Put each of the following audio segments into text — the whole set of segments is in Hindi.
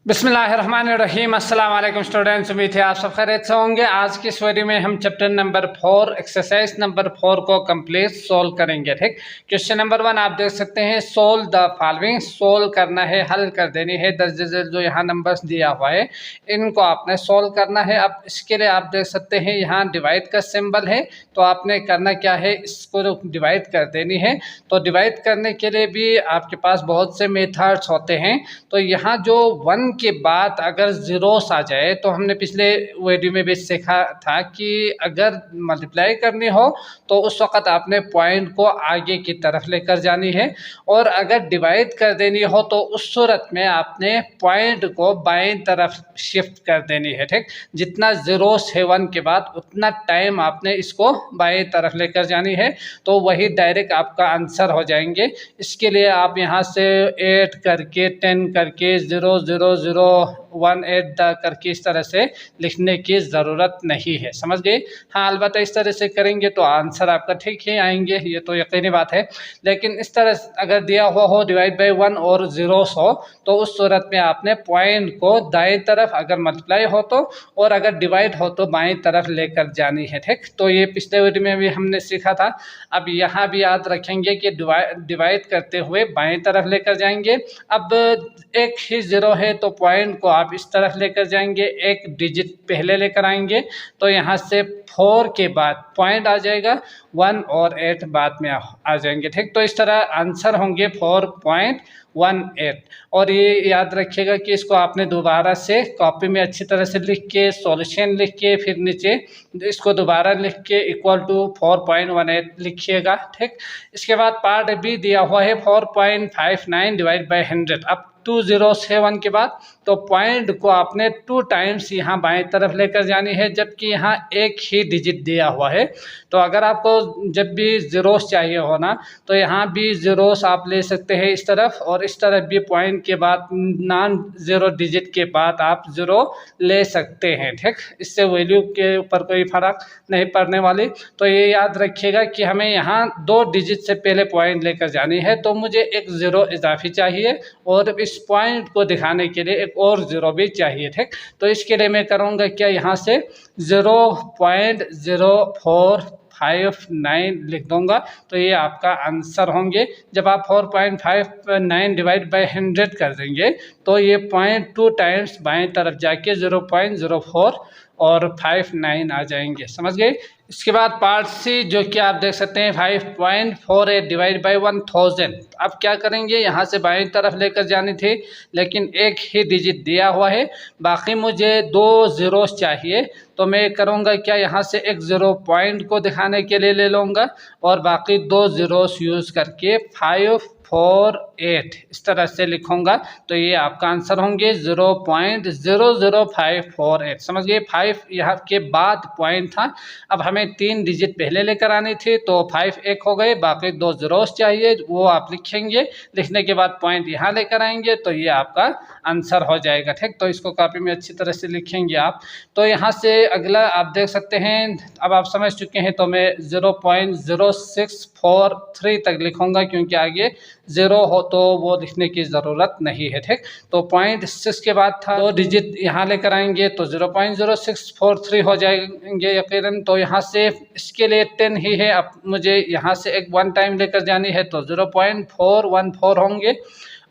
बिस्मिल्लाहिर्रहमानिर्रहीम। अस्सलाम वालेकुम स्टूडेंट्स, उम्मीद है आप सब खैरियत से होंगे। आज की इस वीडियो में हम चैप्टर नंबर 4 एक्सरसाइज नंबर 4 को कंप्लीट सोल्व करेंगे। ठीक, क्वेश्चन नंबर 1 आप देख सकते हैं, सोल्व द फॉलोइंग। सोल्व करना है, हल कर देनी है। दर्ज जो यहाँ नंबर्स दिया हुआ है इनको आपने सोल्व करना है। अब इसके लिए आप देख सकते हैं यहाँ डिवाइड का सिंबल है, तो आपने करना क्या है, इसको डिवाइड कर देनी है। तो डिवाइड करने के लिए भी आपके पास बहुत से मेथड्स होते हैं। तो यहाँ जो 1 के बाद अगर जीरोस आ जाए, तो हमने पिछले वीडियो में भी सीखा था कि अगर मल्टीप्लाई करनी हो तो उस वक़्त आपने पॉइंट को आगे की तरफ लेकर जानी है, और अगर डिवाइड कर देनी हो तो उस सूरत में आपने पॉइंट को बाएं तरफ शिफ्ट कर देनी है। ठीक, जितना जीरोस है 1 के बाद उतना टाइम आपने इसको बाएं तरफ लेकर जानी है, तो वही डायरेक्ट आपका आंसर हो जाएंगे। इसके लिए आप यहाँ से 8 करके 10 करके 00018 करके इस तरह से लिखने की ज़रूरत नहीं है, समझ गए। हाँ, अलबत्ता इस तरह से करेंगे तो आंसर आपका ठीक ही आएंगे, ये तो यकीनी बात है। लेकिन इस तरह अगर दिया हुआ हो डिवाइड बाई 1 और जीरोस हो, तो उस सूरत में आपने पॉइंट को दाएं तरफ अगर मल्टीप्लाई हो तो, और अगर डिवाइड हो तो बाएं तरफ लेकर जानी है। ठीक, तो ये पिछले वीडियो में भी हमने सीखा था। अब यहाँ भी याद रखेंगे कि डिवाइड करते हुए बाएं तरफ लेकर जाएंगे। अब एक ही जीरो है तो पॉइंट को आप इस तरफ लेकर जाएंगे, एक डिजिट पहले लेकर आएंगे, तो यहाँ से 4 के बाद पॉइंट आ जाएगा, 1 और 8 बाद में आ जाएंगे। ठीक, तो इस तरह आंसर होंगे 4.18। और ये याद रखिएगा कि इसको आपने दोबारा से कॉपी में अच्छी तरह से लिख के सॉल्यूशन लिख के फिर नीचे इसको दोबारा लिख के इक्वल टू 4.18 लिखिएगा। ठीक, इसके बाद पार्ट बी दिया हुआ है 4.59 डिवाइड बाई 100। अब 2 जीरोस है 1 के बाद, तो पॉइंट को आपने 2 टाइम्स यहाँ बाएं तरफ लेकर जानी है, जबकि यहाँ एक ही डिजिट दिया हुआ है। तो अगर आपको जब भी जीरोस चाहिए हो ना, तो यहाँ भी जीरोस आप ले सकते हैं इस तरफ, और इस तरफ भी पॉइंट के बाद नॉन जीरो डिजिट के बाद आप जीरो ले सकते हैं। ठीक, इससे वैल्यू के ऊपर कोई फर्क नहीं पड़ने वाली। तो ये याद रखिएगा कि हमें यहाँ 2 डिजिट से पहले पॉइंट लेकर जानी है, तो मुझे एक ज़ीरो इजाफी चाहिए और इस पॉइंट को दिखाने के लिए एक और ज़ीरो भी चाहिए। ठीक, तो इसके लिए मैं करूँगा क्या, यहाँ से 0.0459 लिख दूंगा, तो ये आपका आंसर होंगे। जब आप 4.59 डिवाइड बाई 100 कर देंगे, तो ये 0.2 टाइम्स बाएं तरफ जाके 0.04 और 59 आ जाएंगे, समझ गए। इसके बाद पार्ट सी जो कि आप देख सकते हैं 5.48 डिवाइड बाई 1000। अब क्या करेंगे, यहाँ से बाएं तरफ लेकर जानी थी, लेकिन एक ही डिजिट दिया हुआ है, बाकी मुझे 2 जीरोस चाहिए। तो मैं करूँगा क्या, यहाँ से एक ज़ीरो पॉइंट को दिखाने के लिए ले लूँगा, और बाकी 2 जीरोस यूज़ करके 548 इस तरह से लिखूँगा, तो ये आपका आंसर होंगे 0.00548। समझ गए, 5 यहाँ के बाद पॉइंट था। अब हमें 3 डिजिट पहले लेकर आनी थी, तो 5 एक हो गए, बाकी 2 जीरोस चाहिए, वो आप लिखेंगे। लिखने के बाद पॉइंट यहाँ लेकर आएंगे, तो ये आपका आंसर हो जाएगा। ठीक, तो इसको कॉपी में अच्छी तरह से लिखेंगे आप। तो यहाँ से अगला आप देख सकते हैं, अब आप समझ चुके हैं, तो मैं 0.0643 तक लिखूंगा, क्योंकि आगे ज़ीरो हो तो वो लिखने की ज़रूरत नहीं है। ठीक, तो 0.6 के बाद था 2 डिजिट यहाँ लेकर आएंगे, तो 0.0643 हो जाएंगे यकीनन। तो यहाँ से इसके लिए 10 ही है, अब मुझे यहाँ से एक 1 टाइम लेकर जानी है, तो 0.414 होंगे।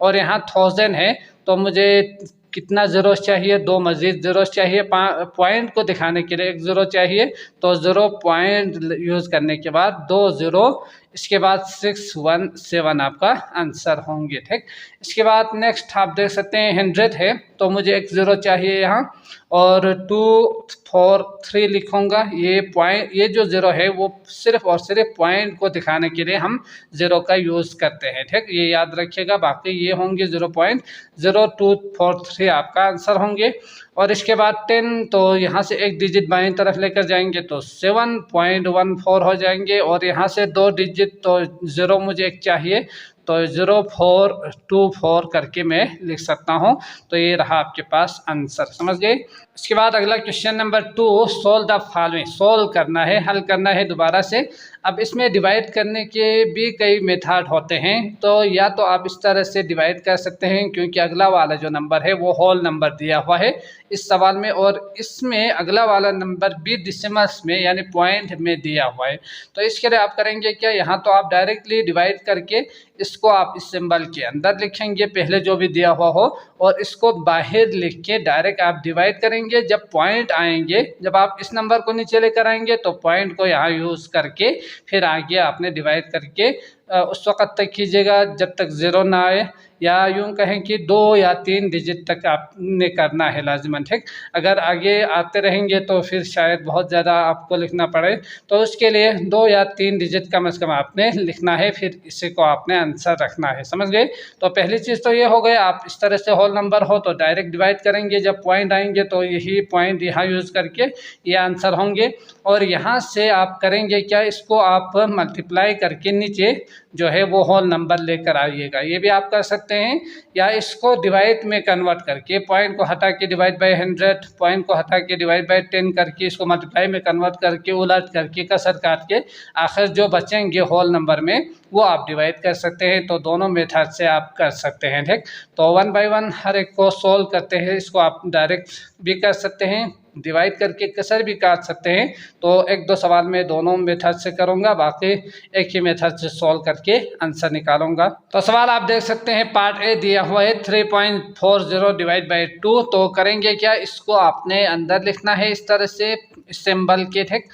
और यहाँ 1000 है, तो मुझे कितना ज़ीरोस चाहिए, 2 मज़ीद ज़ीरोस चाहिए। पॉइंट को दिखाने के लिए एक ज़ीरो चाहिए, तो 0 पॉइंट यूज़ करने के बाद 2 ज़ीरो, इसके बाद 617 आपका आंसर होंगे। ठीक, इसके बाद नेक्स्ट आप देख सकते हैं 100 है, तो मुझे एक ज़ीरो चाहिए यहाँ, और 243 लिखूँगा। ये पॉइंट, ये जो ज़ीरो है वो सिर्फ और सिर्फ पॉइंट को दिखाने के लिए हम ज़ीरो का यूज़ करते हैं। ठीक, ये याद रखिएगा। बाकी ये होंगे 0.0243 आपका आंसर होंगे। और इसके बाद 10, तो यहाँ से एक डिजिट बाएं तरफ लेकर जाएंगे, तो 7.14 हो जाएंगे। और यहाँ से 2 डिजिट, तो ज़ीरो मुझे एक चाहिए, तो 0424 करके मैं लिख सकता हूँ। तो ये रहा आपके पास आंसर, समझ गए। इसके बाद अगला question number 2, solve the following, solve करना है, हल करना है दोबारा से। अब इसमें डिवाइड करने के भी कई मेथड होते हैं, तो या तो आप इस तरह से डिवाइड कर सकते हैं, क्योंकि अगला वाला जो नंबर है वो होल नंबर दिया हुआ है इस सवाल में, और इसमें अगला वाला नंबर भी डिसिमल्स में यानी पॉइंट में दिया हुआ है। तो इसके लिए आप करेंगे क्या, यहाँ तो आप डायरेक्टली डिवाइड करके इसको आप इस सिंबल के अंदर लिखेंगे पहले जो भी दिया हुआ हो, और इसको बाहर लिख के डायरेक्ट आप डिवाइड करेंगे। जब पॉइंट आएंगे, जब आप इस नंबर को नीचे लेकर आएंगे तो पॉइंट को यहाँ यूज़ करके फिर आगे आपने डिवाइड करके उस वक़्त तक कीजिएगा जब तक ज़ीरो ना आए, या यूँ कहें कि 2 या 3 डिजिट तक आपने करना है लाजमन, ठीक। अगर आगे आते रहेंगे तो फिर शायद बहुत ज़्यादा आपको लिखना पड़े, तो उसके लिए 2 या 3 डिजिट कम से कम आपने लिखना है, फिर इसी को आपने आंसर रखना है, समझ गए। तो पहली चीज़ तो ये हो गई, आप इस तरह से होल नंबर हो तो डायरेक्ट डिवाइड करेंगे, जब पॉइंट आएंगे तो यही पॉइंट यहाँ यूज़ करके ये आंसर होंगे, और यहाँ से आप करेंगे क्या, इसको आप मल्टीप्लाई करके नीचे जो है वो होल नंबर लेकर आइएगा। ये भी आप कर सकते हैं, या इसको डिवाइड में कन्वर्ट करके पॉइंट को हटा के डिवाइड बाय 100, पॉइंट को हटा के डिवाइड बाय 10 करके इसको मल्टीप्लाई में कन्वर्ट करके उलट करके कसर काट के आखिर जो बचेंगे होल नंबर में वो आप डिवाइड कर सकते हैं। तो दोनों मेथड से आप कर सकते हैं, ठीक। तो 1 बाय 1 हर एक को सोल्व करते हैं, इसको आप डायरेक्ट भी कर सकते हैं, डिवाइड करके कसर भी काट सकते हैं। तो 1-2 सवाल में दोनों मेथड से करूँगा, बाकी एक ही मेथड से सॉल्व करके आंसर निकालूंगा। तो सवाल आप देख सकते हैं, पार्ट ए दिया हुआ है 3.40 डिवाइड बाई 2। तो करेंगे क्या, इसको आपने अंदर लिखना है इस तरह से सिंबल के, ठीक।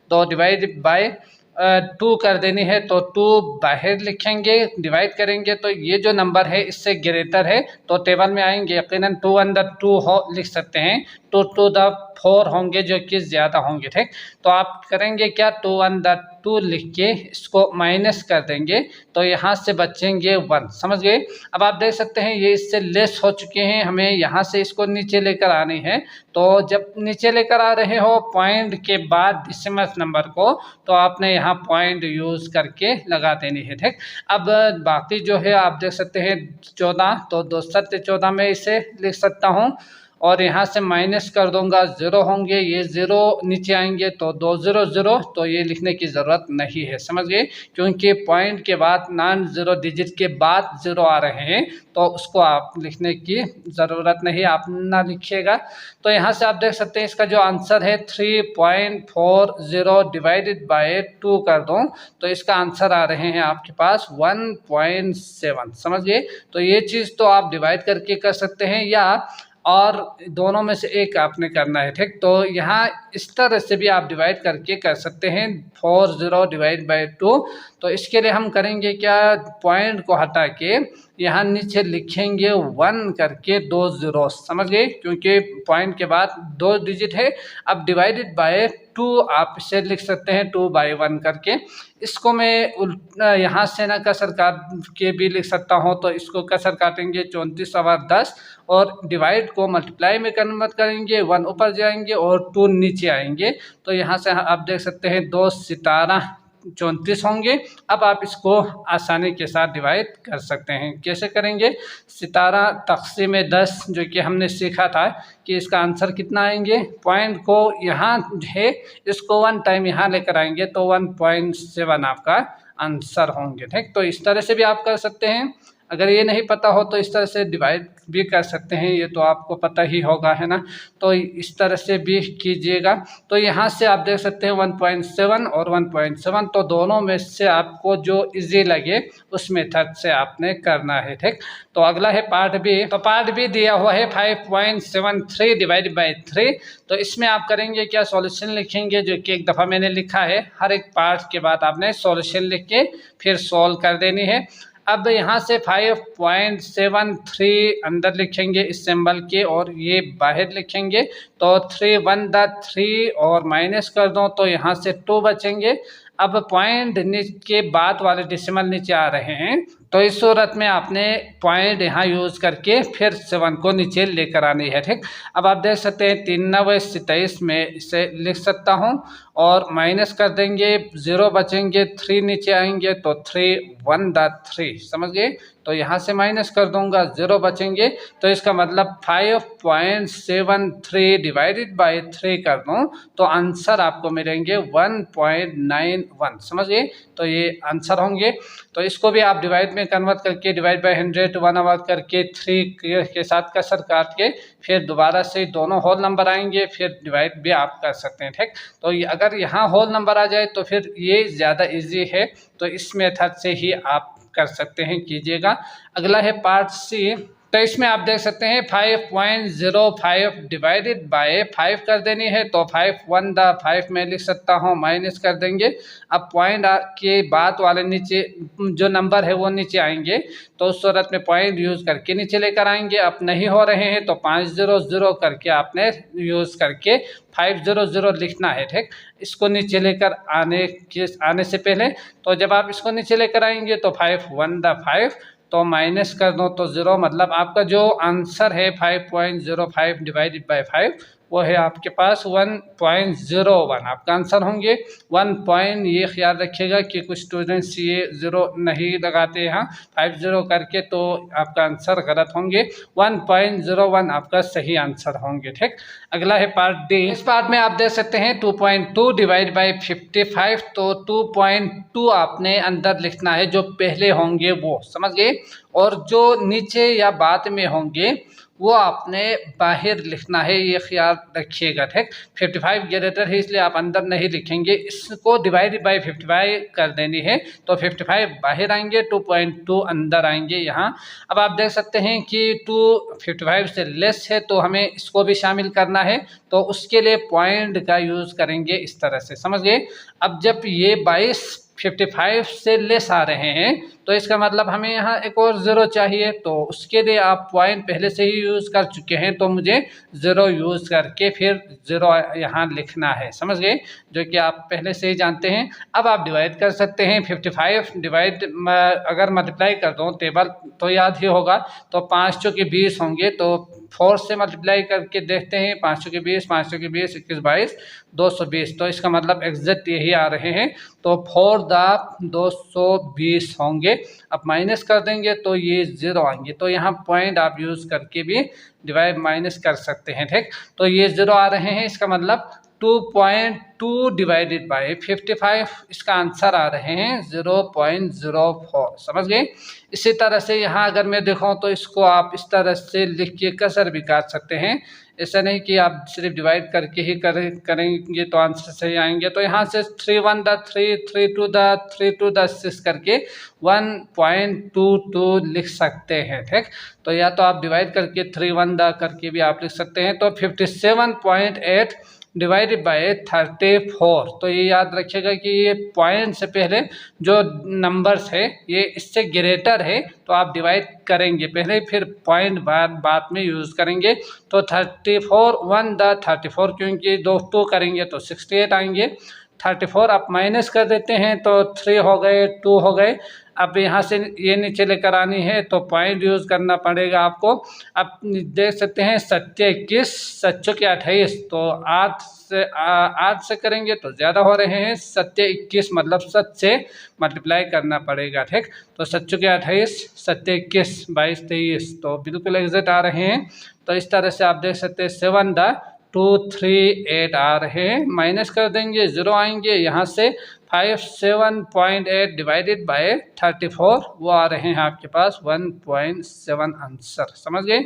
तो डिवाइड बाय 2 कर देनी है, तो 2 बाहर लिखेंगे, डिवाइड करेंगे तो ये जो नंबर है इससे ग्रेटर है, तो टेबल में आएंगे यकीनन 2 अंदर 2 हो लिख सकते हैं, 2 टू द 4 होंगे जो कि ज़्यादा होंगे, ठीक। तो आप करेंगे क्या, 2 अंदर 2 लिख के इसको माइनस कर देंगे, तो यहाँ से बचेंगे 1, समझ गए। अब आप देख सकते हैं ये इससे लेस हो चुके हैं, हमें यहाँ से इसको नीचे लेकर आनी है। तो जब नीचे लेकर आ रहे हो पॉइंट के बाद डिसिमल नंबर को, तो आपने यहाँ पॉइंट यूज़ करके लगा देनी है, ठीक। अब बाकी जो है आप देख सकते हैं 14, तो 2 7 14 में इसे लिख सकता हूँ, और यहाँ से माइनस कर दूंगा, 0 होंगे, ये 0 नीचे आएंगे तो 2 0 0, तो ये लिखने की ज़रूरत नहीं है, समझ गए, क्योंकि पॉइंट के बाद नॉन ज़ीरो डिजिट के बाद 0 आ रहे हैं, तो उसको आप लिखने की ज़रूरत नहीं, आप ना लिखिएगा। तो यहाँ से आप देख सकते हैं इसका जो आंसर है 3.40 डिवाइडेड बाय 2 कर दूँ तो इसका आंसर आ रहे हैं आपके पास 1.7, समझ गए। तो ये चीज़ तो आप डिवाइड करके कर सकते हैं, या और दोनों में से एक आपने करना है, ठीक। तो यहाँ इस तरह से भी आप डिवाइड करके कर सकते हैं 40 डिवाइड बाई 2। तो इसके लिए हम करेंगे क्या, पॉइंट को हटा के यहाँ नीचे लिखेंगे 1 करके 2 0, समझ गए, क्योंकि पॉइंट के बाद 2 डिजिट है। अब डिवाइडेड बाय 2 आप इसे लिख सकते हैं 2 बाई 1 करके। इसको मैं यहाँ से ना कसर काट के भी लिख सकता हूँ, तो इसको कसर काटेंगे 34 और 10, और डिवाइड को मल्टीप्लाई में कन्वर्ट करेंगे, 1 ऊपर जाएंगे और 2 नीचे आएंगे, तो यहाँ से आप देख सकते हैं 2 सितारा 34 होंगे। अब आप इसको आसानी के साथ डिवाइड कर सकते हैं, कैसे करेंगे, सितारा तक़सीम 10 जो कि हमने सीखा था कि इसका आंसर कितना आएंगे, पॉइंट को यहाँ है इसको 1 टाइम यहाँ लेकर आएंगे तो 1.7 आपका आंसर होंगे, ठीक। तो इस तरह से भी आप कर सकते हैं, अगर ये नहीं पता हो तो इस तरह से डिवाइड भी कर सकते हैं, ये तो आपको पता ही होगा, है ना। तो इस तरह से भी कीजिएगा। तो यहाँ से आप देख सकते हैं 1.7 और 1.7, तो दोनों में से आपको जो इजी लगे उस मेथड से आपने करना है, ठीक। तो अगला है पार्ट बी। तो पार्ट बी दिया हुआ है 5.73 डिवाइड बाई 3। तो इसमें आप करेंगे क्या, सॉल्यूशन लिखेंगे, जो कि एक दफ़ा मैंने लिखा है, हर एक पार्ट के बाद आपने सॉल्यूशन लिख के फिर सॉल्व कर देनी है। अब यहाँ से 5.73 अंदर लिखेंगे इस सिंबल के, और ये बाहर लिखेंगे, तो 3 1 3 और माइनस कर दो तो यहाँ से 2 बचेंगे। अब पॉइंट के बाद वाले डिसिमल नीचे आ रहे हैं, तो इस सूरत में आपने पॉइंट यहाँ यूज़ करके फिर 7 को नीचे लेकर आनी है। ठीक, अब आप देख सकते हैं 3 9 27 में इसे लिख सकता हूँ और माइनस कर देंगे, 0 बचेंगे, 3 नीचे आएंगे तो 3 1 दा 3, समझ गए। तो यहाँ से माइनस कर दूंगा, 0 बचेंगे, तो इसका मतलब 5.73 डिवाइडेड बाय 3 कर दूँ तो आंसर आपको मिलेंगे 1.91, समझ गए। तो ये आंसर होंगे। तो इसको भी आप डिवाइड में कन्वर्ट करके डिवाइड बाय 100 1 आवर करके 3 के साथ कसर काट के फिर दोबारा से दोनों होल नंबर आएंगे, फिर डिवाइड भी आप कर सकते हैं। ठीक, तो अगर यहाँ होल नंबर आ जाए तो फिर ये ज़्यादा इजी है, तो इस मेथड से ही आप कर सकते हैं, कीजिएगा। अगला है पार्ट सी। तो इसमें आप देख सकते हैं 5.05 डिवाइडेड बाय 5 कर देनी है, तो 5 1 दा 5 में लिख सकता हूँ, माइनस कर देंगे। अब पॉइंट के बाद वाले नीचे जो नंबर है वो नीचे आएंगे, तो उस सूरत में पॉइंट यूज़ करके नीचे लेकर आएंगे। अब नहीं हो रहे हैं तो 500 करके आपने यूज़ करके 500 लिखना है। ठीक, इसको नीचे लेकर आने से पहले, तो जब आप इसको नीचे लेकर आएंगे तो 5 1 दा 5, तो माइनस कर दो तो 0, मतलब आपका जो आंसर है 5.05 डिवाइडेड बाय 5 वो है आपके पास 1.01 आपका आंसर होंगे। 1 पॉइंट ये ख्याल रखिएगा कि कुछ स्टूडेंट्स ये 0 नहीं लगाते यहाँ 50 करके, तो आपका आंसर गलत होंगे। 1.01 आपका सही आंसर होंगे। ठीक, अगला है पार्ट डी। इस पार्ट में आप देख सकते हैं 2.2 डिवाइड बाई 55, तो 2.2 आपने अंदर लिखना है, जो पहले होंगे वो, समझ गए, और जो नीचे या बाद में होंगे वो आपने बाहर लिखना है, ये ख्याल रखिएगा। ठीक, 55 ग्रेटर है इसलिए आप अंदर नहीं लिखेंगे, इसको डिवाइड बाय 55 कर देनी है, तो 55 बाहर आएंगे, 2.2 अंदर आएंगे यहाँ। अब आप देख सकते हैं कि 255 से लेस है तो हमें इसको भी शामिल करना है, तो उसके लिए पॉइंट का यूज़ करेंगे इस तरह से, समझ गए। अब जब ये 22 55 से लेस आ रहे हैं तो इसका मतलब हमें यहाँ एक और 0 चाहिए, तो उसके लिए आप पॉइंट पहले से ही यूज़ कर चुके हैं, तो मुझे 0 यूज़ करके फिर 0 यहाँ लिखना है, समझ गए, जो कि आप पहले से ही जानते हैं। अब आप डिवाइड कर सकते हैं, 55 डिवाइड अगर मल्टीप्लाई कर दो टेबल तो याद ही होगा, तो 5 चौके 20 होंगे, तो 4 से मल्टीप्लाई करके देखते हैं, 5 चौके 20, 5 चौके 20, 21 22 220, तो इसका मतलब एग्जैक्ट यही आ रहे हैं, तो 4 दा 220 होंगे। अब माइनस कर देंगे तो ये 0 आएंगे, तो यहाँ पॉइंट आप यूज़ करके भी डिवाइड माइनस कर सकते हैं। ठीक, तो ये 0 आ रहे हैं, इसका मतलब 2.2 डिवाइडेड बाय 55, इसका आंसर आ रहे हैं 0.04, समझ गए। इसी तरह से यहाँ अगर मैं देखूँ तो इसको आप इस तरह से लिख के कसर भी काट सकते हैं, ऐसा नहीं कि आप सिर्फ डिवाइड करके ही करेंगे तो आंसर सही आएंगे। तो यहाँ से 3 1 दा 3, 3 2 दा 3 2 दा 6 करके 1.22 लिख सकते हैं। ठीक, तो या तो आप डिवाइड करके 3 1 दा करके भी आप लिख सकते हैं, तो 57.8 डिवाइडेड बाय 34, तो ये याद रखिएगा कि ये पॉइंट से पहले जो नंबर्स है ये इससे ग्रेटर है, तो आप डिवाइड करेंगे पहले, फिर पॉइंट बाद में यूज़ करेंगे। तो 34 1 दा 34, क्योंकि 2 करेंगे तो 68 आएंगे। 34 आप माइनस कर देते हैं तो 3 हो गए, 2 हो गए। अब यहाँ से ये नीचे लेकर आनी है तो पॉइंट यूज़ करना पड़ेगा आपको। अब देख सकते हैं 7 21 7 चौके 28, तो 8 से करेंगे तो ज़्यादा हो रहे हैं, 7 21 मतलब 7 से मल्टीप्लाई करना पड़ेगा। ठीक, तो 7 चौके 28 7 21 22 23, तो बिल्कुल एग्जैक्ट आ रहे हैं। तो इस तरह से आप देख सकते हैं 7 दा 2 3 8 आ रहे हैं, माइनस कर देंगे 0 आएंगे, यहाँ से 57.8 डिवाइडेड बाय 34 वो आ रहे हैं आपके पास 1.7 आंसर, समझ गए।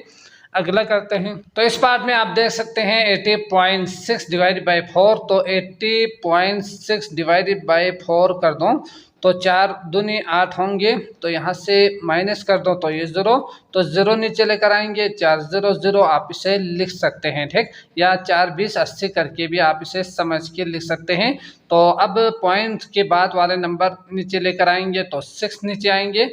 अगला करते हैं, तो इस पार्ट में आप देख सकते हैं 80.6 डिवाइडेड बाय 4, तो 80.6 डिवाइडेड बाय 4 कर दो तो 4 दूनी 8 होंगे, तो यहाँ से माइनस कर दो तो ये 0, तो 0 नीचे लेकर आएंगे, 4 0 0 आप इसे लिख सकते हैं। ठीक, या 4 20 80 करके भी आप इसे समझ के लिख सकते हैं। तो अब पॉइंट के बाद वाले नंबर नीचे लेकर आएंगे तो 6 नीचे आएंगे,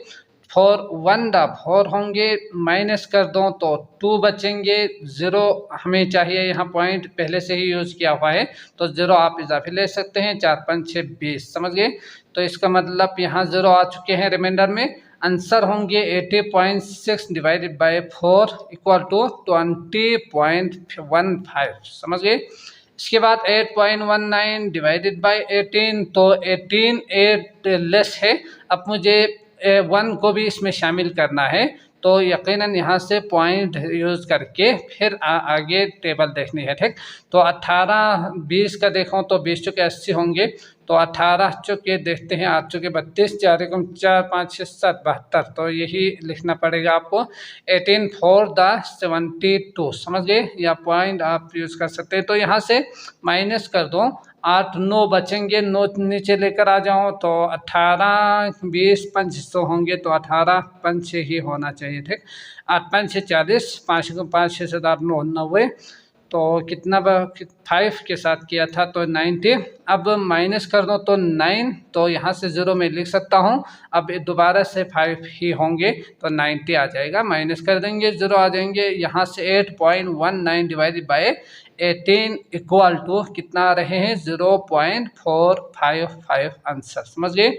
4 1 दा 4 होंगे, माइनस कर दो तो 2 बचेंगे, 0 हमें चाहिए, यहाँ पॉइंट पहले से ही यूज़ किया हुआ है, तो 0 आप इजाफे ले सकते हैं, 4 5 6 20, समझ गए। तो इसका मतलब यहाँ 0 आ चुके हैं रिमाइंडर में। आंसर होंगे 80.6 डिवाइडेड बाय 4 इक्वल टू 20.15। समझ गए। इसके बाद 8.19 डिवाइडेड बाय 18, तो 18 8 लेस है। अब मुझे 1 को भी इसमें शामिल करना है, तो यकीनन यहाँ से पॉइंट यूज करके फिर आगे टेबल देखनी है। ठीक, तो 18 20 का देखो तो 20 चौके 80 होंगे, तो 18 चौके देखते हैं 8 चौके 32, 4 एकम 4 5 6 7 72, तो यही लिखना पड़ेगा आपको 18 4 द 72। समझ गए, या पॉइंट आप यूज कर सकते हैं। तो यहाँ से माइनस कर दो, 8 9 बचेंगे, 9 नीचे लेकर आ जाओ, तो 18 20 5 100 होंगे, तो 18 5 6 ही होना चाहिए। ठीक, 8 5 6 40, 5 को 5 6 7 8 9 90, तो कितना 5 के साथ किया था तो 90। अब माइनस कर दो तो 9, तो यहाँ से 0 में लिख सकता हूँ। अब दोबारा से 5 ही होंगे, तो 90 आ जाएगा, माइनस कर देंगे 0 आ जाएंगे। यहाँ से 8.19 डिवाइडेड बाय 18 इक्वल टू कितना आ रहे हैं 0.455 आंसर। समझ गए।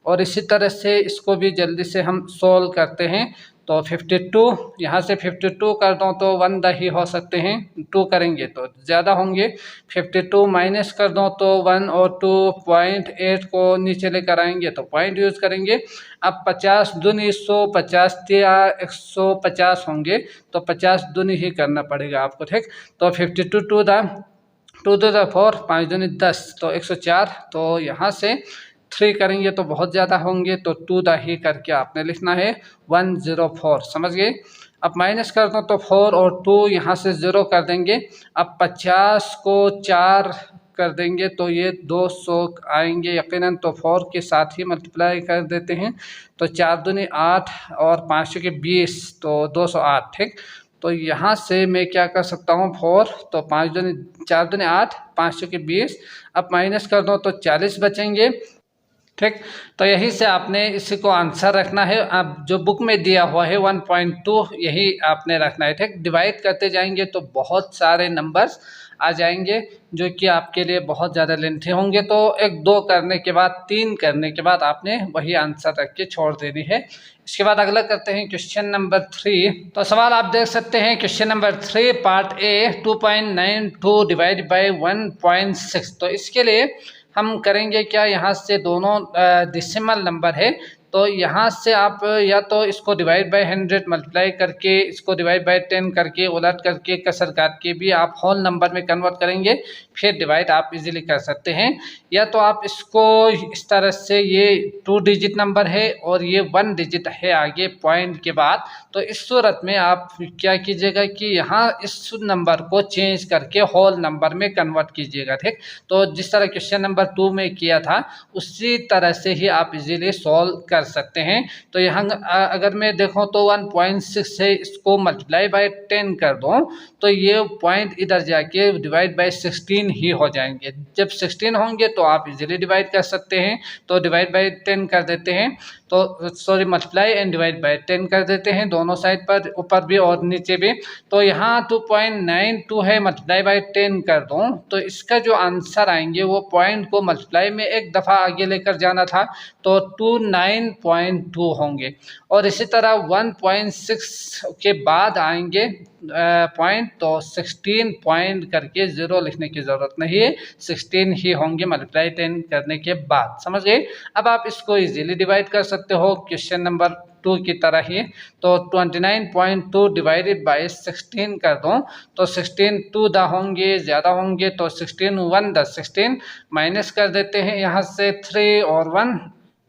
और इसी तरह से इसको भी जल्दी से हम सोल्व करते हैं। तो 52 यहाँ से 52 कर दो तो 1 द ही हो सकते हैं, 2 करेंगे तो ज़्यादा होंगे। 52 माइनस कर दो तो 1 और 2.8 को नीचे लेकर आएंगे, तो पॉइंट यूज़ करेंगे। अब 50 दूनी 100, 50 या 150 होंगे, तो 50 दूनी ही करना पड़ेगा आपको। ठीक, तो 52 2 द 4, 5 दूनी 10, तो 104, तो यहाँ से 3 करेंगे तो बहुत ज़्यादा होंगे, तो 2 द ही करके आपने लिखना है 104। समझ गए। अब माइनस कर दो तो 4 और 2 यहाँ से 0 कर देंगे। अब 50 को 4 कर देंगे तो ये 200 आएंगे यकीनन, तो 4 के साथ ही मल्टीप्लाई कर देते हैं, तो 4 दूनी 8 और 5 के 20, तो 208। ठीक, तो यहाँ से मैं क्या कर सकता हूँ 4, तो 5 दूनी 4 दूनी 8, 5 के 20, अब माइनस कर दो तो 40 बचेंगे। ठीक, तो यही से आपने इसी को आंसर रखना है। अब जो बुक में दिया हुआ है 1.2 यही आपने रखना है। ठीक, डिवाइड करते जाएंगे तो बहुत सारे नंबर्स आ जाएंगे जो कि आपके लिए बहुत ज़्यादा लेंथी होंगे, तो 1 2 करने के बाद 3 करने के बाद आपने वही आंसर रख के छोड़ देनी है। इसके बाद अगला करते हैं क्वेश्चन नंबर 3। तो सवाल आप देख सकते हैं question number 3 part A 2.92 divide by 1.6। तो इसके लिए हम करेंगे क्या, यहाँ से दोनों डेसिमल नंबर है, तो यहाँ से आप या तो इसको डिवाइड बाय 100 मल्टीप्लाई करके, इसको डिवाइड बाय 10 करके, उलट करके, कसर काट के भी आप होल नंबर में कन्वर्ट करेंगे, फिर डिवाइड आप इजीली कर सकते हैं। या तो आप इसको इस तरह से, ये 2 डिजिट नंबर है और ये 1 डिजिट है आगे पॉइंट के बाद, तो इस सूरत में आप क्या कीजिएगा कि यहाँ इस नंबर को चेंज करके होल नंबर में कन्वर्ट कीजिएगा। ठीक, तो जिस तरह क्वेश्चन नंबर 2 में किया था उसी तरह से ही आप इजीली सॉल्व कर सकते हैं। तो यहाँ अगर मैं देखूँ तो 1.6 से इसको मल्टीप्लाई बाय 10 कर दूँ, तो ये पॉइंट इधर जाके डिवाइड बाय 16 ही हो जाएंगे। जब 16 होंगे तो आप इजीली डिवाइड कर सकते हैं, तो डिवाइड बाय 10 कर देते हैं, तो sorry multiply and divide by 10 कर देते हैं दोनों साइड पर, ऊपर भी और नीचे भी। तो यहाँ 2.92 है, मल्टीप्लाई बाय 10 कर दूँ तो इसका जो आंसर आएंगे वो पॉइंट को मल्टीप्लाई में एक दफ़ा आगे लेकर जाना था, तो 29.2 होंगे। और इसी तरह 1.6 के बाद आएंगे पॉइंट, तो 16 पॉइंट करके 0 लिखने की ज़रूरत नहीं है, 16 ही होंगे मल्टीप्लाई 10 करने के बाद। समझ गए। अब आप इसको इजीली डिवाइड कर सकते हो क्वेश्चन नंबर 2 की तरह ही। तो 29.2 डिवाइडेड बाय 16 कर दो, तो 16 2 द होंगे, ज़्यादा होंगे, तो 16 1 द 16, माइनस कर देते हैं यहाँ से 3 और 1,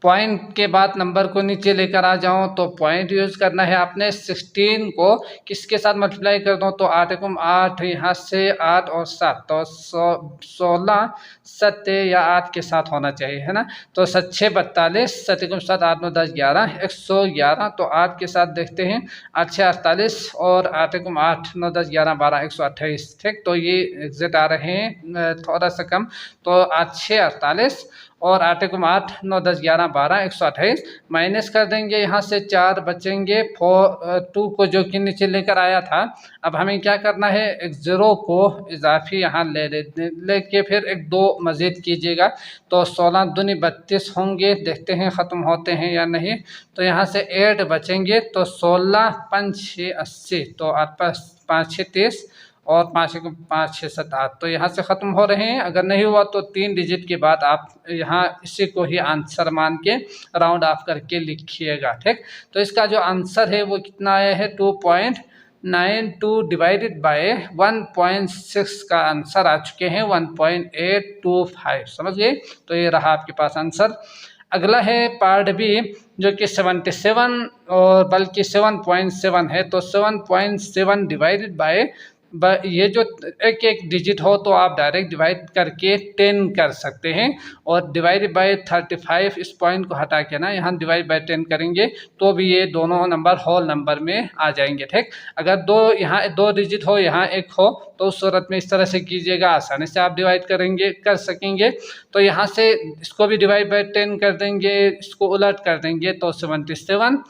पॉइंट के बाद नंबर को नीचे लेकर आ जाओ, तो पॉइंट यूज़ करना है आपने। 16 को किसके साथ मल्टीप्लाई कर दो, तो 8 एकम 8, यहाँ से 8 और 7, तो 16 7 या 8 के साथ होना चाहिए, है ना। तो 7 6 42, 7 एकम 7 8 9 10 11, 111, तो 8 के साथ देखते हैं, 8 6 48 और 8 एकम 8 9 10 11 12 128। ठीक, तो ये एग्जैक्ट आ रहे हैं थोड़ा सा कम, तो 8 6 48 और 8 को 8, 9 10 11 12 128 माइनस कर देंगे, यहाँ से 4 बचेंगे 2 को जो कि नीचे लेकर आया था। अब हमें क्या करना है, एक 0 को इजाफी यहाँ लेके फिर एक 2 मज़ीद कीजिएगा, तो 16 दूनी 32 होंगे। देखते हैं ख़त्म होते हैं या नहीं। तो यहाँ से 8 बचेंगे, तो 16 5 6 80, तो 8 5 6 30 और 5 को 5 6 7 8, तो यहाँ से ख़त्म हो रहे हैं। अगर नहीं हुआ तो 3 डिजिट के बाद आप यहाँ इसी को ही आंसर मान के राउंड ऑफ करके लिखिएगा, ठीक। तो इसका जो आंसर है वो कितना आया है, 2.92 डिवाइडेड बाय 1.6 का आंसर आ चुके हैं 1.825, समझ गए। तो ये रहा आपके पास आंसर। अगला है पार्ट बी, जो कि 77 और बल्कि 7.7 है। तो 7.7 डिवाइडेड बाय ये जो एक एक डिजिट हो तो आप डायरेक्ट डिवाइड करके 10 कर सकते हैं, और डिवाइड बाय 35 इस पॉइंट को हटा के ना यहाँ डिवाइड बाय 10 करेंगे तो भी ये दोनों नंबर होल नंबर में आ जाएंगे, ठीक। अगर यहाँ 2 डिजिट हो यहाँ 1 हो तो उस सूरत में इस तरह से कीजिएगा, आसानी से आप डिवाइड कर सकेंगे। तो यहाँ से इसको भी डिवाइड बाय 10 कर देंगे, इसको उलट कर देंगे, तो 77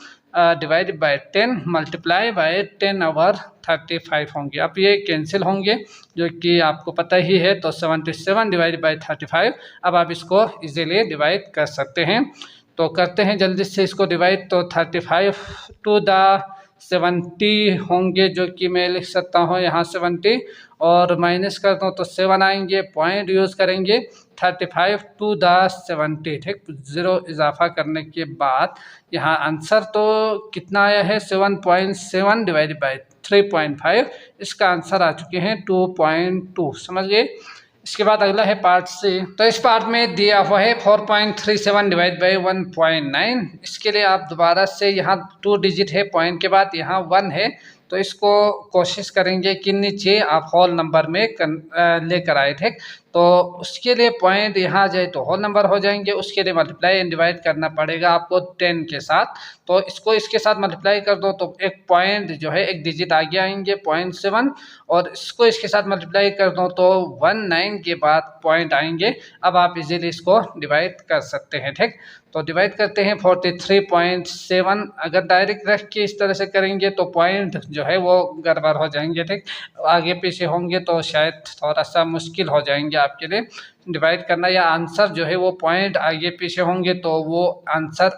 डिवाइड बाय 10 मल्टीप्लाई बाय 10/35 होंगे। अब ये कैंसिल होंगे जो कि आपको पता ही है। तो 77 डिवाइड बाय 35, अब आप इसको इजीली डिवाइड कर सकते हैं। तो करते हैं जल्दी से इसको डिवाइड। तो 35 टू द 70 होंगे, जो कि मैं लिख सकता हूँ यहाँ 70, और माइनस कर दूँ तो 7 आएंगे, पॉइंट यूज़ करेंगे 35 टू द 70, ठीक। 0 इजाफा करने के बाद यहाँ आंसर तो कितना आया है, 7.7 डिवाइड बाई 3.5, इसका आंसर आ चुके हैं 2.2, समझ गए। इसके बाद अगला है पार्ट सी। तो इस पार्ट में दिया हुआ है 4.37 डिवाइड बाई 1.9। इसके लिए आप दोबारा से यहाँ 2 डिजिट है, पॉइंट के बाद यहाँ 1 है, तो इसको कोशिश करेंगे कि नीचे आप होल नंबर में लेकर आए, ठीक। तो उसके लिए पॉइंट यहाँ आ जाए तो होल नंबर हो जाएंगे, उसके लिए मल्टीप्लाई एंड डिवाइड करना पड़ेगा आपको 10 के साथ। तो इसको इसके साथ मल्टीप्लाई कर दो तो एक पॉइंट जो है एक डिजिट आगे आएंगे 0.7, और इसको इसके साथ मल्टीप्लाई कर दो तो 19 के बाद पॉइंट आएंगे। अब आप इजीली इसको डिवाइड कर सकते हैं, ठीक। तो डिवाइड करते हैं 43.7। अगर डायरेक्ट रख के इस तरह से करेंगे तो पॉइंट जो है वो गड़बड़ हो जाएंगे, ठीक। आगे पीछे होंगे तो शायद थोड़ा सा मुश्किल हो जाएंगे आपके लिए डिवाइड करना, या आंसर जो है वो पॉइंट आगे पीछे होंगे तो वो आंसर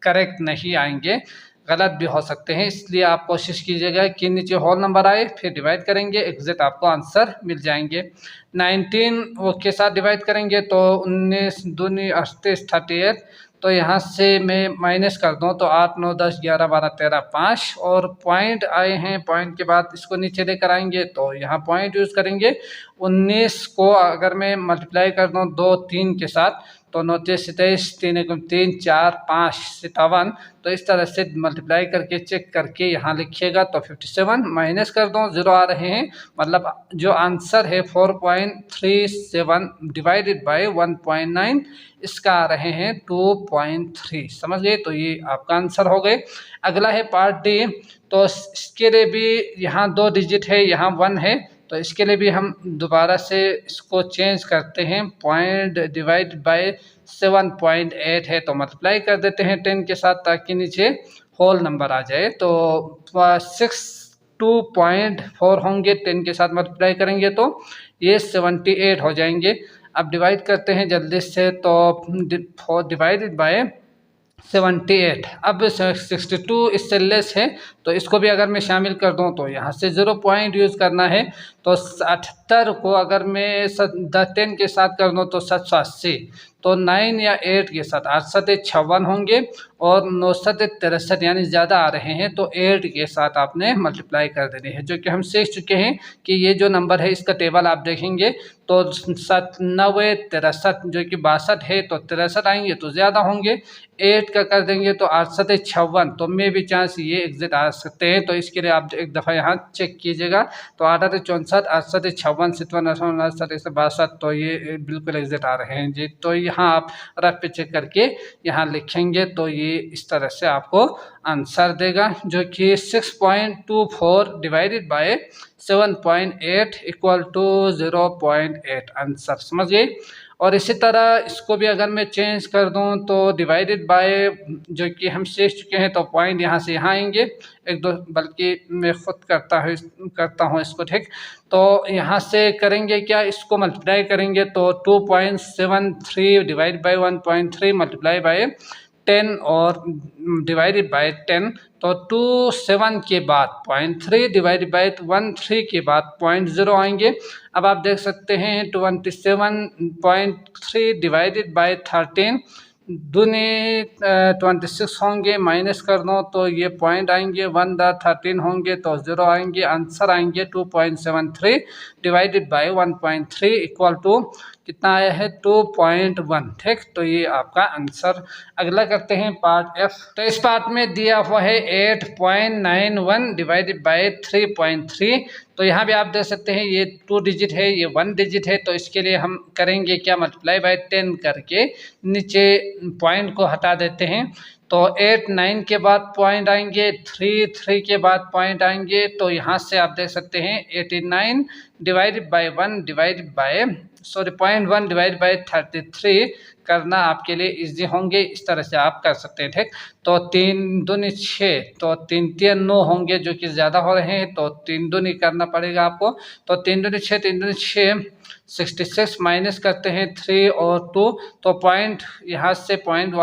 करेक्ट नहीं आएंगे, गलत भी हो सकते हैं। इसलिए आप कोशिश कीजिएगा कि नीचे होल नंबर आए, फिर डिवाइड करेंगे, एग्जैक्ट आपको आंसर मिल जाएंगे। 19 के साथ डिवाइड करेंगे तो 19 दूनी 38 38, तो यहाँ से मैं माइनस कर दूँ तो 8 9 10 11 12 13 5, और पॉइंट आए हैं, पॉइंट के बाद इसको नीचे लेकर आएंगे तो यहाँ पॉइंट यूज़ करेंगे। 19 को अगर मैं मल्टीप्लाई कर दूँ 2 3 के साथ तो 9 23 27, 3 1 3 4 5 57, तो इस तरह से मल्टीप्लाई करके चेक करके यहाँ लिखिएगा। तो 57 माइनस कर दो 0 आ रहे हैं, मतलब जो आंसर है 4.37 डिवाइडेड बाय 1.9, इसका आ रहे हैं 2.3, समझ गए। तो ये आपका आंसर हो गए। अगला है पार्ट डी। तो इसके लिए भी यहाँ 2 डिजिट है, यहाँ 1 है, तो इसके लिए भी हम दोबारा से इसको चेंज करते हैं। पॉइंट डिवाइड बाय 7.8 है तो मल्टीप्लाई कर देते हैं 10 के साथ ताकि नीचे होल नंबर आ जाए। तो 62.4 होंगे, 10 के साथ मल्टीप्लाई करेंगे तो ये 78 हो जाएंगे। अब डिवाइड करते हैं जल्दी से, तो डिवाइडेड बाय 78। अब 62 इससे लेस है तो इसको भी अगर मैं शामिल कर दूं तो यहाँ से 0 पॉइंट यूज़ करना है। तो 78 को अगर मैं 10 के साथ कर दूं तो 780, तो 9 या 8 के साथ 8 7 56 होंगे, और 9 7 63 यानी ज़्यादा आ रहे हैं तो 8 के साथ आपने मल्टीप्लाई कर देनी है, जो कि हम सीख चुके हैं कि ये जो नंबर है इसका टेबल आप देखेंगे तो 97 63 जो कि 62 है तो 63 आएंगे तो ज़्यादा होंगे। 8 का कर देंगे तो 8 7 56, तो मे भी चांस ये एग्जिट आ सकते हैं। तो इसके लिए आप एक दफ़ा यहाँ चेक कीजिएगा। तो 8 8 64, 8 7 56, 57 58 62, तो ये बिल्कुल एग्जिट आ रहे हैं जी। तो यहाँ आप रफ पे चेक करके यहाँ लिखेंगे तो ये इस तरह से आपको आंसर देगा, जो कि 6.24 divided by 7.8 equal to 0.8 answer, समझ गए। और इसी तरह इसको भी अगर मैं चेंज कर दूं तो डिवाइडेड बाय जो कि हम सीख चुके हैं, तो पॉइंट यहाँ से यहाँ आएंगे एक दो, बल्कि मैं खुद करता हूँ इसको, ठीक। तो यहाँ से करेंगे क्या, इसको मल्टीप्लाई करेंगे तो 2.73 डिवाइड बाय 1.3 मल्टीप्लाई बाय 10 और डिवाइडेड बाय 10, तो 27 के बाद 0.3 डिवाइडेड बाय 13 के बाद 0.0 आएंगे। अब आप देख सकते हैं 27.3 डिवाइडेड बाय 13 दूनी 26 होंगे, माइनस कर दो तो ये पॉइंट आएंगे, 1 दा 13 होंगे तो 0 आएंगे, आंसर आएंगे 2.73 डिवाइडेड बाय 1.3 इक्वल टू कितना आया है 2.1, ठीक। तो ये आपका आंसर। अगला करते हैं पार्ट एफ। तो इस पार्ट में दिया हुआ है 8.91 डिवाइडेड बाय 3.3। तो यहाँ भी आप देख सकते हैं ये 2 डिजिट है, ये 1 डिजिट है, तो इसके लिए हम करेंगे क्या, मल्टीप्लाई बाय 10 करके नीचे पॉइंट को हटा देते हैं। तो 8 9 के बाद पॉइंट आएंगे, 3 के बाद पॉइंट आएंगे, तो यहाँ से आप देख सकते हैं 89 divided by 1 divided by 0.1 divide by 33 करना आपके लिए इजी होंगे। इस तरह से आप कर सकते हैं, ठीक। तो 3 दूनी 6, तो 3 3 9 होंगे जो कि ज़्यादा हो रहे हैं, तो 3 दूनी करना पड़ेगा आपको। तो 3 दूनी 6, 3 दूनी 6, 66 माइनस करते हैं 3 और 2, तो पॉइंट यहाँ से पॉइंट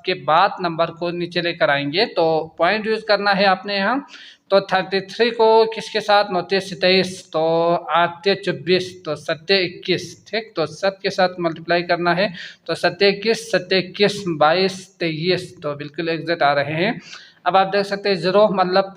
के बाद नंबर को नीचे लेकर आएंगे, तो पॉइंट यूज़ करना है आपने यहाँ। तो 33 को किसके साथ, 9 27, तो 8 24, तो 7 21, ठीक। तो 7 के साथ मल्टीप्लाई करना है, तो 7 21, 7 21, 22 23, तो बिल्कुल एग्जैक्ट आ रहे हैं। अब आप देख सकते हैं 0 मतलब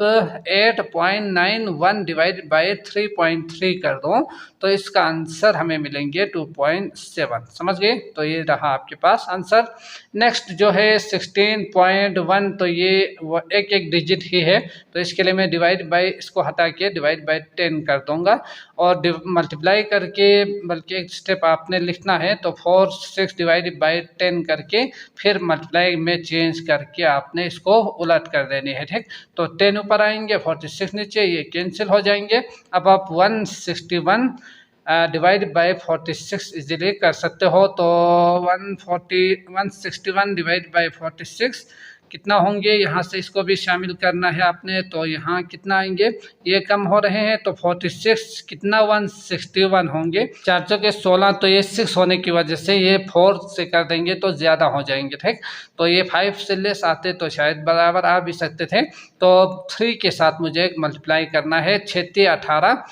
8.91 डिवाइडेड बाय 3.3 कर दो, तो इसका आंसर हमें मिलेंगे 2.7। समझ गए, तो ये रहा आपके पास आंसर। नेक्स्ट जो है 16.1, तो ये एक डिजिट ही है, तो इसके लिए मैं डिवाइड बाय इसको हटा के डिवाइड बाय 10 कर दूंगा और मल्टीप्लाई करके, बल्कि एक स्टेप आपने लिखना है, तो 4 6 डिवाइडेड बाय 10 करके फिर मल्टीप्लाई में चेंज करके आपने इसको उलट कर देनी है, ठीक। तो 10 ऊपर आएंगे, 46 नीचे, ये कैंसिल हो जाएंगे। अब आप 161 डिवाइड बाय 46 इजीली कर सकते हो, तो 161 डिवाइड बाय 46 कितना होंगे, यहाँ से इसको भी शामिल करना है आपने, तो यहाँ कितना आएंगे, ये कम हो रहे हैं, तो 46 कितना 161 होंगे, 4 के 16, तो ये 6 होने की वजह से ये 4 से कर देंगे तो ज़्यादा हो जाएंगे, ठीक। तो ये 5 से लेस आते तो शायद बराबर आ भी सकते थे, तो 3 के साथ मुझे मल्टीप्लाई करना है, 6 3 18,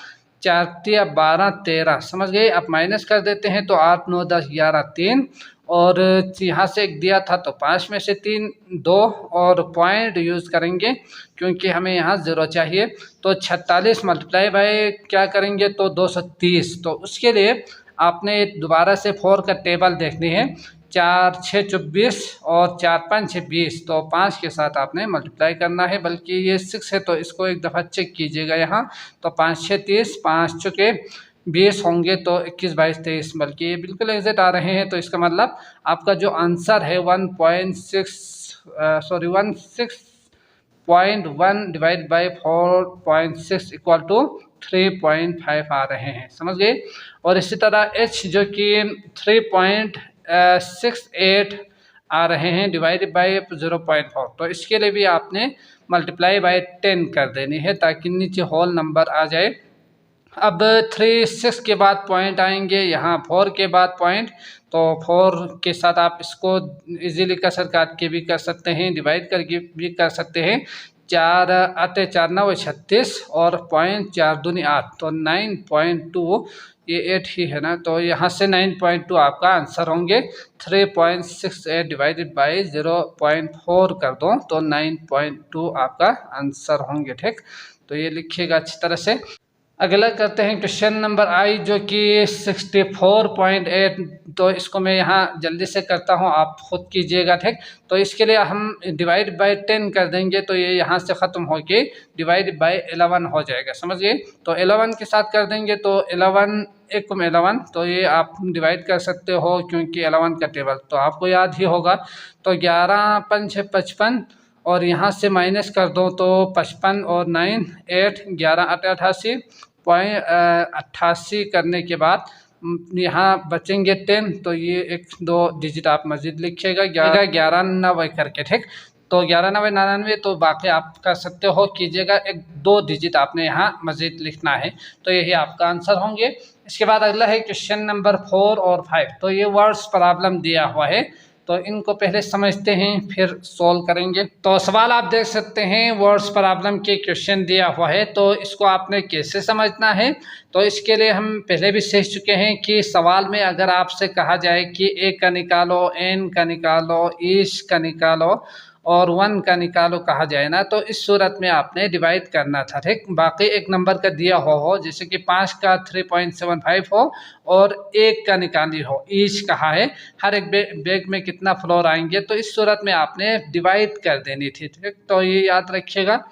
4 3 12 13, समझ गए। आप माइनस कर देते हैं तो 8 9 10 11 3, और यहाँ से एक दिया था तो 5 में से 3 2, और पॉइंट यूज़ करेंगे क्योंकि हमें यहाँ 0 चाहिए, तो 46 मल्टीप्लाई बाय क्या करेंगे, तो 230। तो उसके लिए आपने दोबारा से 4 का टेबल देखनी है, 4 6 24 और 4 5 6 20, तो 5 के साथ आपने मल्टीप्लाई करना है, बल्कि ये 6 है तो इसको एक दफ़ा चेक कीजिएगा यहाँ, तो 5 6 30, 5 चुके 20 होंगे, तो 21 22 23, बल्कि ये बिल्कुल एग्जैक्ट आ रहे हैं। तो इसका मतलब आपका जो आंसर है 16.1 डिवाइड बाई 4.6 इक्वल टू 3.5 आ रहे हैं, समझ गए। और इसी तरह h जो कि 3.68 आ रहे हैं डिवाइडेड बाई 0.4, तो इसके लिए भी आपने मल्टीप्लाई बाई 10 कर देनी है ताकि नीचे होल नंबर आ जाए। अब 3 6 के बाद पॉइंट आएंगे, यहाँ 4 के बाद पॉइंट, तो 4 के साथ आप इसको इजीली कसर काट के भी कर सकते हैं, डिवाइड करके भी कर सकते हैं। 4 8 4 9 36 और पॉइंट 4 दूनी 8, तो 9.2, ये 8 ही है ना, तो यहाँ से 9.2 आपका आंसर होंगे। 3.68 डिवाइडेड बाई 0.4 कर दो तो 9.2 आपका आंसर होंगे, ठीक। तो ये लिखिएगा अच्छी तरह से। अगला करते हैं क्वेश्चन नंबर आई जो कि 64.8, तो इसको मैं यहाँ जल्दी से करता हूँ, आप खुद कीजिएगा, ठीक। तो इसके लिए हम डिवाइड बाय 10 कर देंगे, तो ये यहाँ से ख़त्म होके डिवाइड बाय 11 हो जाएगा, समझ गए। तो 11 के साथ कर देंगे, तो 11 1 11, तो ये आप डिवाइड कर सकते हो क्योंकि 11 का टेबल तो आपको याद ही होगा। तो 11 5 55, और यहाँ से माइनस कर दो तो 55 और 9 8 11 8 88 88 करने के बाद यहाँ बचेंगे 10, तो ये 1-2 डिजिट आप मजीद लिखिएगा, 11-11-99 करके, ठीक। तो 11-99-99, तो बाकी आप कर सकते हो, कीजिएगा, 1-2 डिजिट आपने यहाँ मजीद लिखना है। तो यही आपका आंसर होंगे। इसके बाद अगला है क्वेश्चन नंबर 4 और 5। तो ये वर्ड्स प्रॉब्लम दिया हुआ है, तो इनको पहले समझते हैं फिर सॉल्व करेंगे। तो सवाल आप देख सकते हैं, वर्ड्स प्रॉब्लम के क्वेश्चन दिया हुआ है, तो इसको आपने कैसे समझना है। तो इसके लिए हम पहले भी सीख चुके हैं कि सवाल में अगर आपसे कहा जाए कि ए का निकालो, एन का निकालो, ईश का निकालो और 1 का निकालो कहा जाए ना, तो इस सूरत में आपने डिवाइड करना था, ठीक। बाकी एक नंबर का दिया हो जैसे कि 5 का 3.75 हो और 1 का निकाली हो, ईच कहा है, हर एक बैग में कितना फ्लोर आएंगे, तो इस सूरत में आपने डिवाइड कर देनी थी, ठीक। तो ये याद रखिएगा।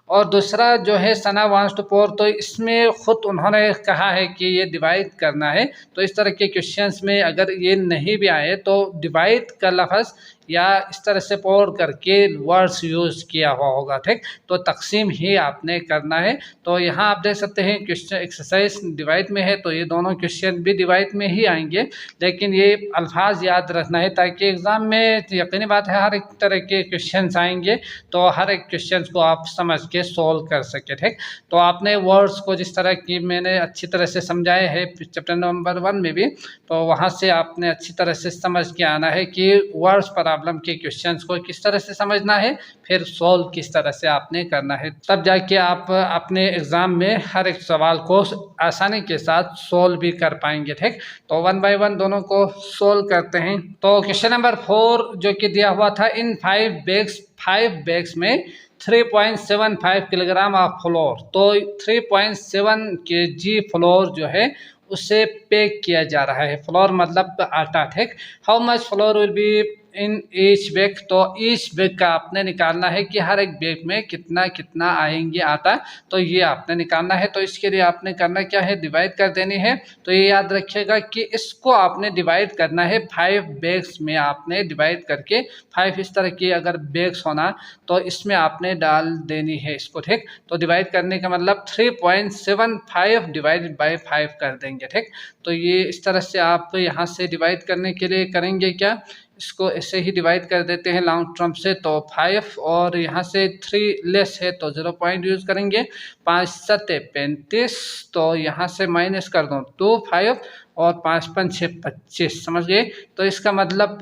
और दूसरा जो है सना वांट्स टू पोर, तो इसमें खुद उन्होंने कहा है कि ये डिवाइड करना है। तो इस तरह के क्वेश्चंस में अगर ये नहीं भी आए तो डिवाइड का लफ्ज़ या इस तरह से पोर करके वर्ड्स यूज़ किया हुआ होगा, ठीक। तो तकसीम ही आपने करना है। तो यहाँ आप देख सकते हैं क्वेश्चन एक्सरसाइज डिवाइड में है, तो ये दोनों क्वेश्चन भी डिवाइड में ही आएंगे, लेकिन ये अल्फाज याद रखना है ताकि एग्ज़ाम में यकीनी बात है हर एक तरह के क्वेश्चन आएंगे, तो हर एक क्वेश्चन को आप समझ के सोल्व कर सके, ठीक। तो आपने वर्ड्स को जिस तरह की मैंने अच्छी तरह से समझाए है चैप्टर नंबर 1 में भी, तो वहाँ से आपने अच्छी तरह से समझ के आना है कि वर्ड्स प्रॉब्लम के क्वेश्चंस को किस तरह से समझना है, फिर सॉल्व किस तरह से आपने करना है, तब जाके आप अपने एग्ज़ाम में हर एक सवाल को आसानी के साथ सॉल्व भी कर पाएंगे, ठीक। तो 1 बाय 1 दोनों को सॉल्व करते हैं। तो क्वेश्चन नंबर 4 जो कि दिया हुआ था, इन 5 बैग्स में 3.75 किलोग्राम ऑफ फ्लोर, तो 3.7 kg फ्लोर जो है उसे पैक किया जा रहा है। फ्लोर मतलब आटा, ठीक। How much floor will be in each bag, तो ईच बैग का आपने निकालना है कि हर एक बैग में कितना कितना आएंगे आटा, तो ये आपने निकालना है। तो इसके लिए आपने करना क्या है, डिवाइड कर देनी है। तो ये याद रखिएगा कि इसको आपने डिवाइड करना है 5 बैग्स में, आपने डिवाइड करके 5 इस तरह की अगर बैग्स होना तो इसमें आपने डाल देनी है इसको, ठीक। तो डिवाइड करने का मतलब 3.75 डिवाइडेड बाई 5 कर देंगे, ठीक। तो ये इस तरह से आप यहाँ से डिवाइड करने के लिए करेंगे क्या, इसको ऐसे ही डिवाइड कर देते हैं लॉन्ग टर्म से। तो 5 और यहाँ से 3 लेस है तो 0 पॉइंट यूज़ करेंगे। 5 7 35, तो यहाँ से माइनस कर दो 2 5 और 5 5 6 25, समझ गए। तो इसका मतलब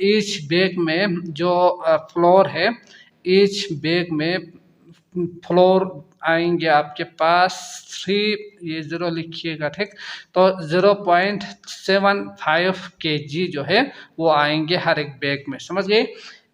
ईच बैग में जो फ्लोर है, ईच बैग में फ्लोर आएंगे आपके पास 3, ये 0 लिखिएगा, ठीक। तो 0.75 kg जो है वो आएंगे हर एक बैग में, समझ गए।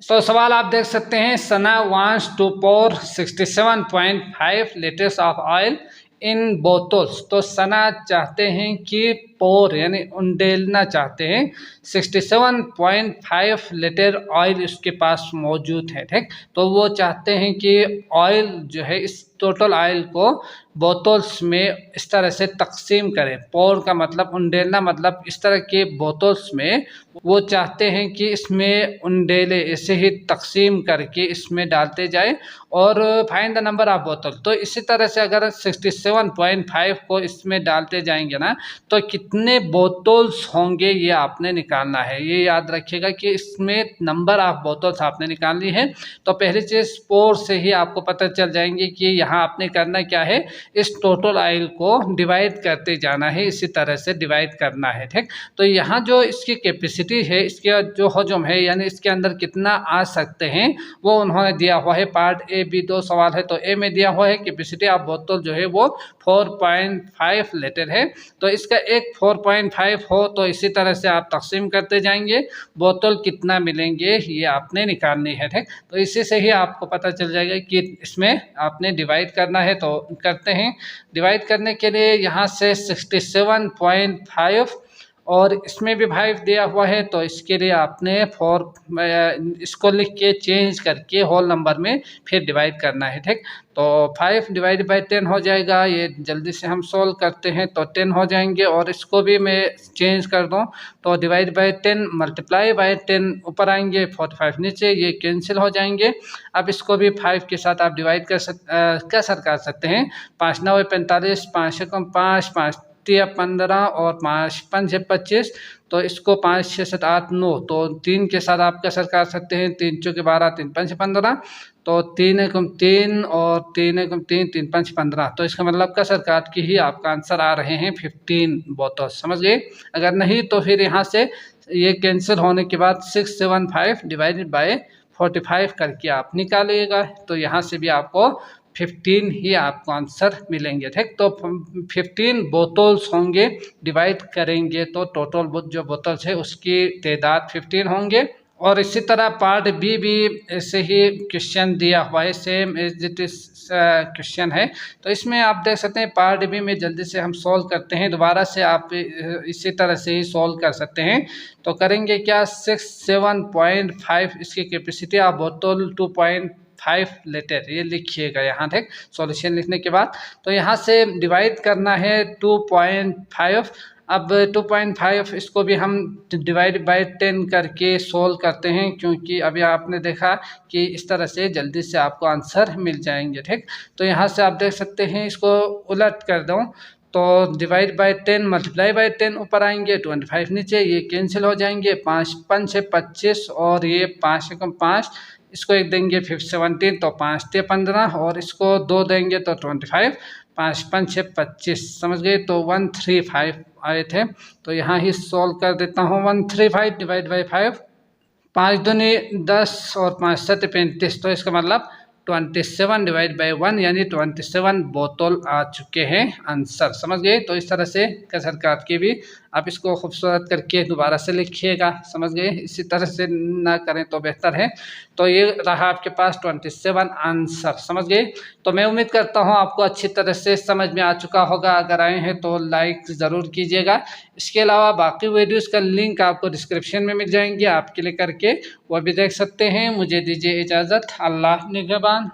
तो सवाल आप देख सकते हैं, Sana wants to pour 67.5 litres of oil in bottles, तो सना चाहते हैं कि पोर यानी उंडेलना चाहते हैं 67.5 लीटर ऑयल उसके पास मौजूद है, ठीक। तो वो चाहते हैं कि ऑयल जो है इस टोटल ऑयल को बोतल्स में इस तरह से तकसीम करें। पोर का मतलब उंडेलना, मतलब इस तरह के बोतल्स में वो चाहते हैं कि इसमें उंडेले ऐसे ही तकसीम करके इसमें डालते जाए और फाइंड द नंबर ऑफ बोतल। तो इसी तरह से अगर 67.5 को इसमें डालते जाएंगे ना तो कितने बोतल्स होंगे ये आपने निकालना है। ये याद रखिएगा कि इसमें नंबर ऑफ बोतल्स आपने निकालनी है। तो पहली चीज़ पोर से ही आपको पता चल जाएंगे कि यहाँ आपने करना क्या है, इस टोटल ऑयल को डिवाइड करते जाना है, इसी तरह से डिवाइड करना है, ठीक। तो यहाँ जो इसकी कैपेसिटी है, इसके जो हजम है यानी इसके अंदर कितना आ सकते हैं वो उन्होंने दिया हुआ है। पार्ट ए बी 2 सवाल है। तो ए में दिया हुआ है कैपेसिटी ऑफ बोतल जो है वो 4.5 लीटर है। तो इसका एक 4.5 हो तो इसी तरह से आप तकसीम करते जाएंगे, बोतल कितना मिलेंगे ये आपने निकालनी है, ठीक। तो इसी से ही आपको पता चल जाएगा कि इसमें आपने डिवाइड करना है। तो करते हैं, डिवाइड करने के लिए यहाँ से 67.5 और इसमें भी 5 दिया हुआ है, तो इसके लिए आपने 4 इसको लिख के चेंज करके होल नंबर में फिर डिवाइड करना है, ठीक। तो 5 डिवाइड बाई 10 हो जाएगा। ये जल्दी से हम सोल्व करते हैं तो 10 हो जाएंगे और इसको भी मैं चेंज कर दूं तो डिवाइड बाई 10 मल्टीप्लाई बाई 10 ऊपर आएंगे, 45 नीचे, ये कैंसिल हो जाएंगे। अब इसको भी 5 के साथ आप डिवाइड कैसे कर सकते हैं। 5 9 45, 5 1 5, 5 3 15 और 5 5 25, तो इसको 5 6 7 8 9, तो 3 के साथ आप कैसे कर सकते हैं, 3 चौके 12 3 5 15, तो 3 एकम 3 और 3 एकम 3 3 5 15, तो इसका मतलब कसर काट के ही आपका आंसर आ रहे हैं 15 बोतल। समझ गए? अगर नहीं तो फिर यहाँ से ये कैंसिल होने के बाद 675 डिवाइडेड बाय 45 करके आप निकालिएगा, तो यहाँ से भी आपको 15 ही आपको आंसर मिलेंगे। ठीक, तो 15 बोतल्स होंगे, डिवाइड करेंगे तो टोटल जो बोतल्स है उसकी तादाद 15 होंगे। और इसी तरह पार्ट बी भी ऐसे ही क्वेश्चन दिया हुआ है, same as it is question है। तो इसमें आप देख सकते हैं पार्ट बी में जल्दी से हम सॉल्व करते हैं, दोबारा से आप इसी तरह से ही सॉल्व कर सकते हैं। तो करेंगे क्या, 67.5 इसकी कैपेसिटी ऑफ बोतल 2.5 लीटर, ये लिखिएगा यहाँ तक सॉल्यूशन लिखने के बाद। तो यहाँ से डिवाइड करना है 2.5, अब 2.5 इसको भी हम डिवाइड बाय 10 करके सोल्व करते हैं, क्योंकि अभी आपने देखा कि इस तरह से जल्दी से आपको आंसर मिल जाएंगे। ठीक, तो यहाँ से आप देख सकते हैं, इसको उलट कर दूँ तो डिवाइड बाय 10 मल्टीप्लाई बाय 10 ऊपर आएंगे, 25 नीचे, ये कैंसिल हो जाएंगे, 5 5 है 25 और ये 5 एकम 5, इसको एक देंगे 17, तो 5 ते 15 और इसको 2 देंगे तो 25, 5 5 है 25। समझ गए? तो 135 आए थे, तो यहाँ ही सॉल्व कर देता हूँ। 135 डिवाइड बाई 5, 5 दूनी 10 और 5 7 35, तो इसका मतलब 27 डिवाइड बाई 1 यानी 27 बोतल आ चुके हैं आंसर। समझ गए? तो इस तरह से कसर काट के भी आप इसको खूबसूरत करके दोबारा से लिखिएगा। समझ गए? इसी तरह से ना करें तो बेहतर है। तो ये रहा आपके पास 27 आंसर। समझ गए? तो मैं उम्मीद करता हूँ आपको अच्छी तरह से समझ में आ चुका होगा। अगर आए हैं तो लाइक ज़रूर कीजिएगा। इसके अलावा बाकी वीडियोस का लिंक आपको डिस्क्रिप्शन में मिल जाएंगे, आप क्लिक करके वो भी देख सकते हैं। मुझे दीजिए इजाज़त। अल्लाह निगहबान।